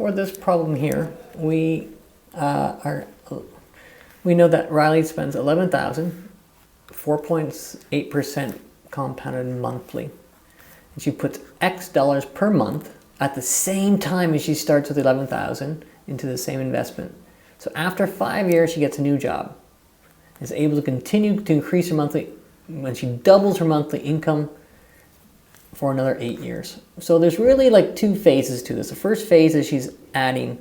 for this problem here, we know that Riley spends 11,000, 4.8% compounded monthly. And she puts X dollars per month at the same time as she starts with 11,000 into the same investment. So after 5 years, she gets a new job. Is able to continue to increase her monthly, when she doubles her monthly income for another 8 years. So there's really like two phases to this. The first phase is she's adding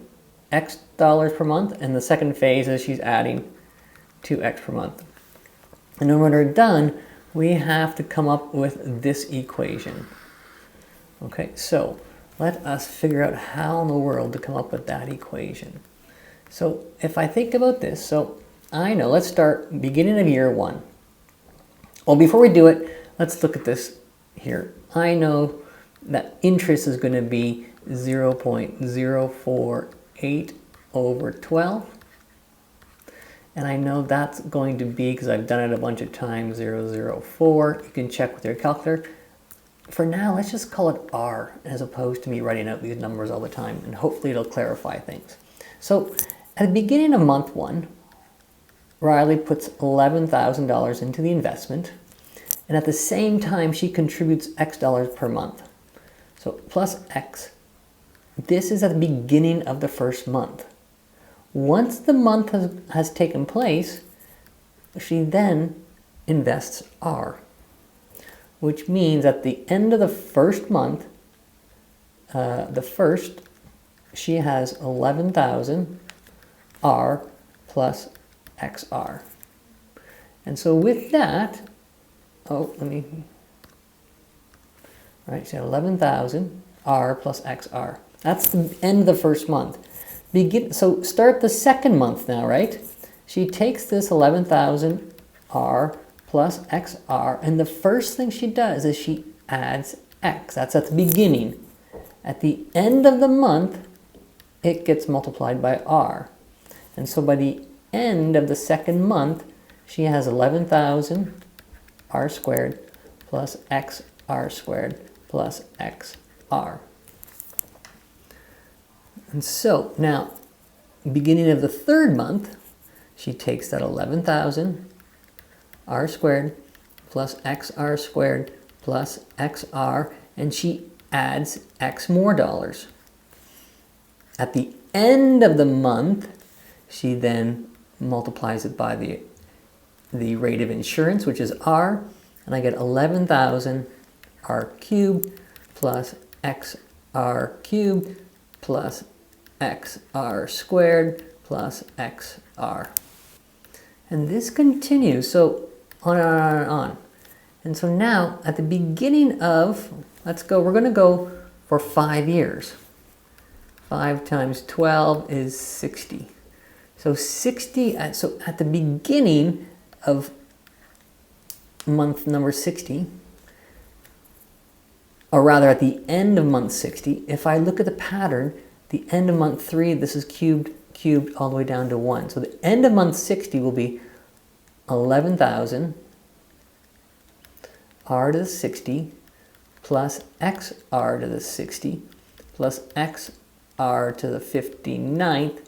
X dollars per month, and the second phase is she's adding 2X per month. And then when we're done, we have to come up with this equation. Okay, so let us figure out how in the world to come up with that equation. So if I think about this, so I know, let's start beginning of year 1. Well, before we do it, let's look at this here. I know that interest is going to be 0.048 over 12. And I know that's going to be, because I've done it a bunch of times, 0.004. You can check with your calculator. For now, let's just call it R, as opposed to me writing out these numbers all the time, and hopefully it'll clarify things. So at the beginning of month 1, Riley puts $11,000 into the investment, and at the same time she contributes X dollars per month. So plus X. This is at the beginning of the first month. Once the month has taken place, she then invests R, which means at the end of the first month, she has 11,000 R plus XR. And so with that, all right, so 11,000 R plus XR. That's the end of the first month. So start the second month now, right? She takes this 11,000 R plus XR, and the first thing she does is she adds X. That's at the beginning. At the end of the month, it gets multiplied by R. And so by the end of the second month, she has 11,000 R squared plus XR squared plus XR. And so now, beginning of the third month, she takes that 11,000 R squared plus XR squared plus XR, and she adds X more dollars. At the end of the month, she then multiplies it by the rate of insurance, which is R, and I get 11,000 R cubed plus XR cubed plus XR squared plus XR. And this continues, so on and on and on. And so now at the beginning of, we're going to go for 5 years. 5 times 12 is 60. So 60, so at the beginning of month number 60, or rather at the end of month 60, if I look at the pattern, the end of month 3, this is cubed all the way down to 1. So the end of month 60 will be 11,000 R to the 60 plus XR to the 60 plus XR to the 59th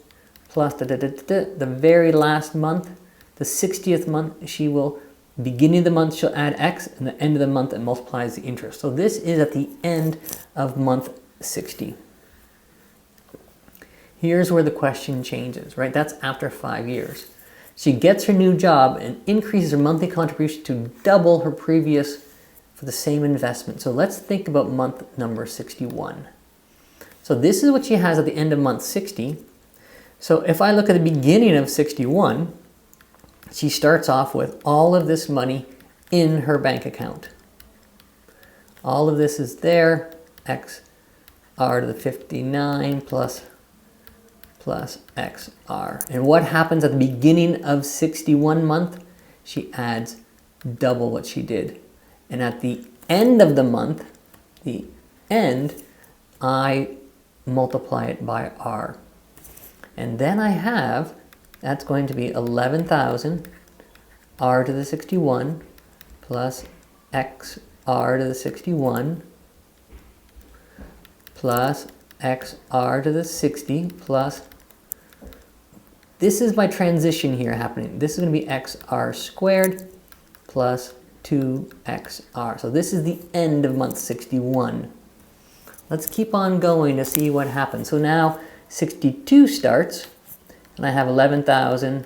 plus the very last month, the 60th month, beginning of the month she'll add X, and the end of the month it multiplies the interest. So this is at the end of month 60. Here's where the question changes, right? That's after 5 years. She gets her new job and increases her monthly contribution to double her previous for the same investment. So let's think about month number 61. So this is what she has at the end of month 60. So if I look at the beginning of 61, she starts off with all of this money in her bank account. All of this is there, XR to the 59 plus XR. And what happens at the beginning of 61 month? She adds double what she did. And at the end of the month, I multiply it by R. And then I have, that's going to be 11,000 R to the 61 plus XR to the 61 plus xr to the 60 plus, this is my transition here happening. This is going to be xr squared plus 2xr. So this is the end of month 61. Let's keep on going to see what happens. So now 62 starts, and I have 11,000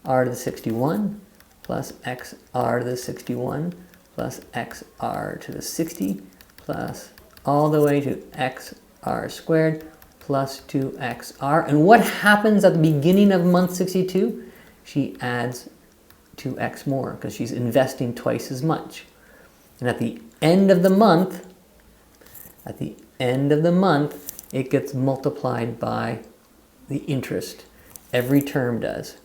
r to the 61 plus xr to the 61 plus xr to the 60 plus all the way to xr squared plus 2xr. And what happens at the beginning of month 62? She adds 2x more because she's investing twice as much. And at the end of the month, it gets multiplied by the interest. Every term does.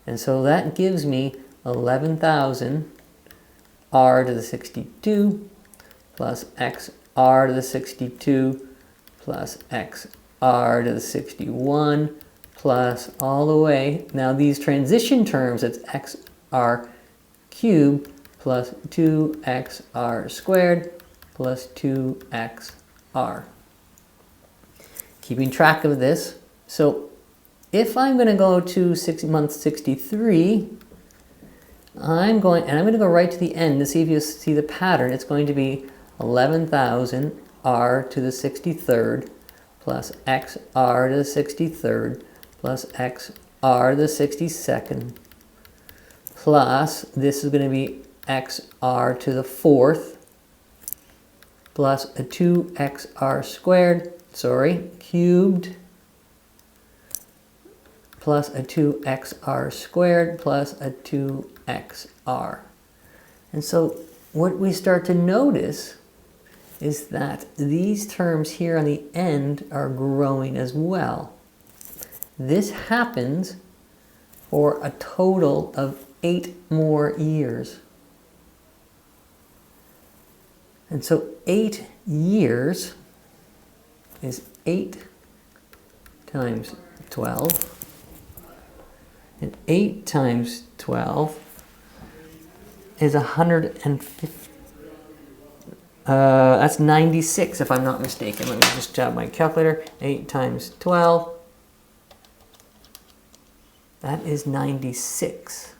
And so that gives me 11,000 r to the 62 plus xr to the 62 plus xr to the 61 plus all the way. Now these transition terms, it's xr cubed plus 2xr squared plus 2xr. Keeping track of this. So if I'm going to go to month 63, I'm going to go right to the end to see if you see the pattern. It's going to be 11,000 r to the 63rd plus xr to the 63rd plus xr to the 62nd plus, this is going to be xr to the 4th plus a 2xr squared, cubed, plus a 2xr squared plus a 2xr. And so what we start to notice is that these terms here on the end are growing as well. This happens for a total of 8 more years. And so 8 years is 8 times 12. And 8 times 12 is 150. That's 96 if I'm not mistaken. Let me just jot my calculator. 8 times 12. That is 96.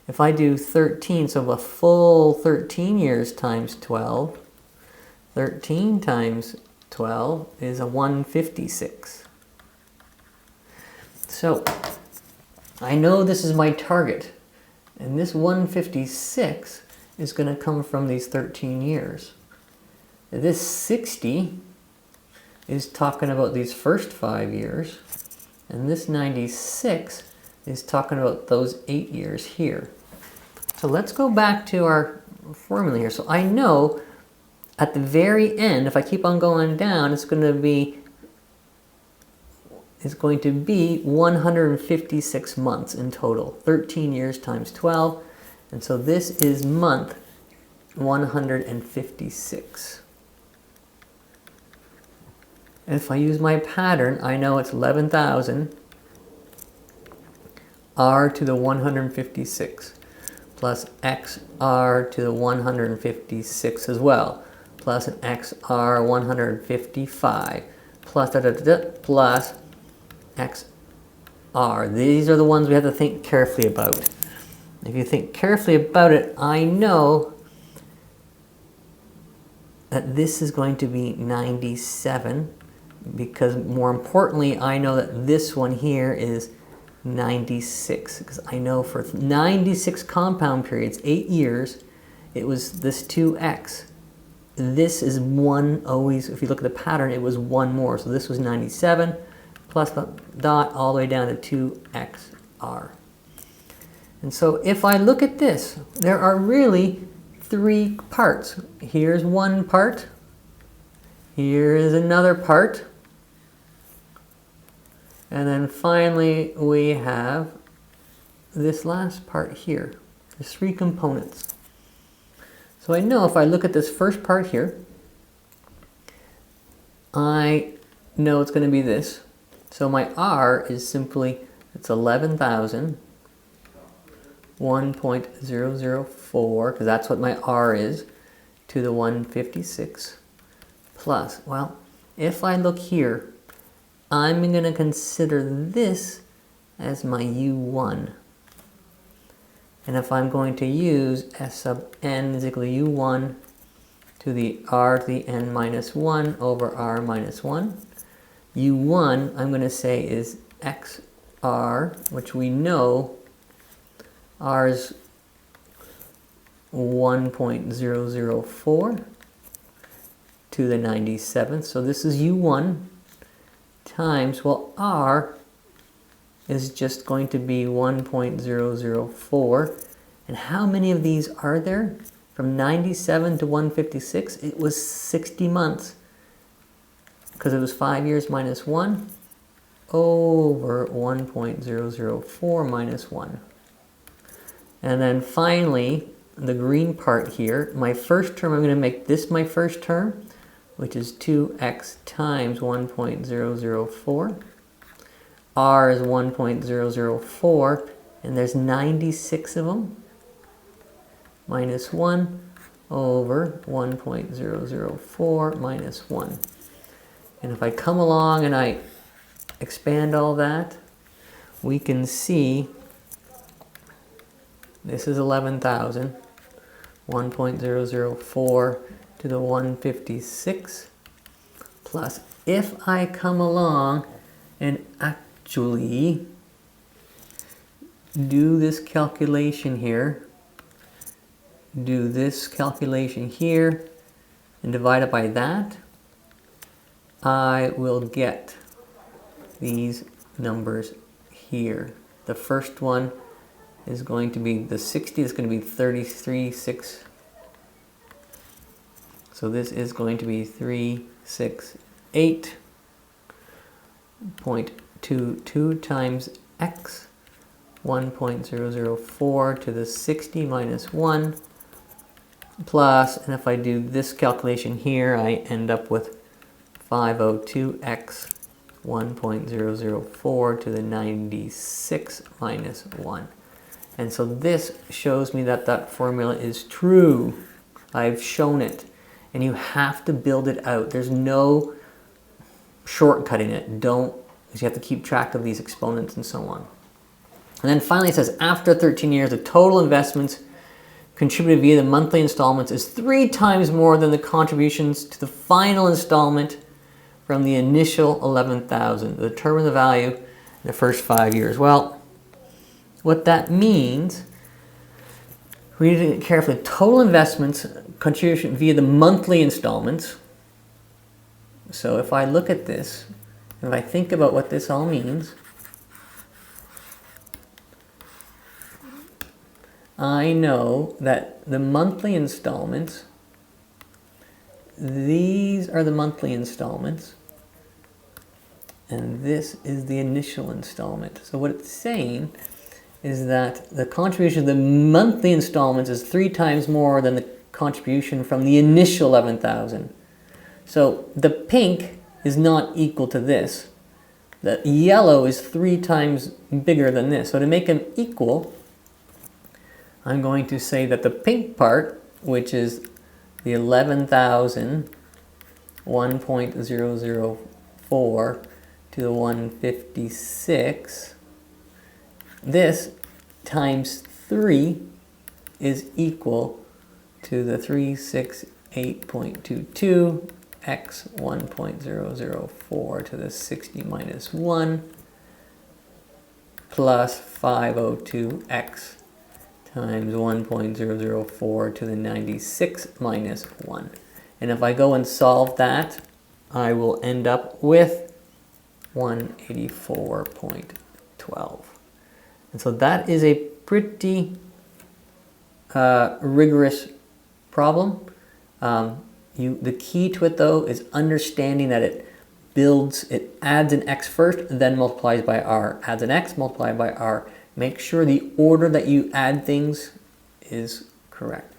If I do 13, so a full 13 years times 12, 13 times 12 is a 156. So I know this is my target, and this 156 is going to come from these 13 years. This 60 is talking about these first 5 years, and this 96 is talking about those 8 years here. So let's go back to our formula here. So I know at the very end, if I keep on going down, it's going to be 156 months in total. 13 years times 12. And so this is month 156. And if I use my pattern, I know it's 11,000 r to the 156 plus xr to the 156 as well, plus an xr 155 plus plus xr. These are the ones we have to think carefully about. If you think carefully about it, I know that this is going to be 97, because more importantly, I know that this one here is 96, because I know for 96 compound periods, 8 years, it was this 2x. This is 1 always, if you look at the pattern, it was 1 more. So this was 97 plus the dot all the way down to 2xr. And so if I look at this, there are really 3 parts. Here's one part. Here is another part. And then finally we have this last part here. There's 3 components. So I know if I look at this first part here, I know it's going to be this. So my R is simply, it's 11,000, 1.004, because that's what my R is, to the 156, plus, well, if I look here, I'm going to consider this as my u1. And if I'm going to use s sub n is equal to u1 to the r to the n minus 1 over r minus 1, u1 I'm going to say is xr, which we know r is 1.004 to the 97th. So this is u1 times, well, r is just going to be 1.004. And how many of these are there? From 97 to 156, it was 60 months. Because it was 5 years minus 1 over 1.004 minus 1. And then finally, the green part here, my first term, I'm going to make this my first term, which is 2x times 1.004. R is 1.004, and there's 96 of them, minus 1 over 1.004 minus 1. And if I come along and I expand all that, we can see this is 11,000, 1.004 to the 156, plus if I come along and actually do this calculation here, do this calculation here, and divide it by that, I will get these numbers here. The first one is going to be the 60, it's going to be 33.6. So this is going to be 368.22 times x, 1.004 to the 60 minus 1, plus, and if I do this calculation here, I end up with 502x, 1.004 to the 96 minus 1. And so this shows me that that formula is true. I've shown it. And you have to build it out. There's no shortcutting it. Don't, because you have to keep track of these exponents and so on. And then finally it says, after 13 years, the total investments contributed via the monthly installments is 3 times more than the contributions to the final installment from the initial 11,000. Determine the value in the first 5 years. Well, what that means, read it carefully. Total investments contribution via the monthly installments. So if I look at this, if I think about what this all means, I know that the monthly installments, these are the monthly installments, and this is the initial installment. So what it's saying is that the contribution of the monthly installments is 3 times more than the contribution from the initial 11,000. So the pink is not equal to this. The yellow is 3 times bigger than this. So to make them equal, I'm going to say that the pink part, which is the 11,000, 1.004 to the 156, this times 3 is equal to the 368.22 x 1.004 to the 60 minus 1 plus 502x times 1.004 to the 96 minus 1. And if I go and solve that, I will end up with 184.12. And so that is a pretty rigorous problem. The key to it though is understanding that it adds an x first, then multiplies by r. Adds an x, multiplied by r. Make sure the order that you add things is correct.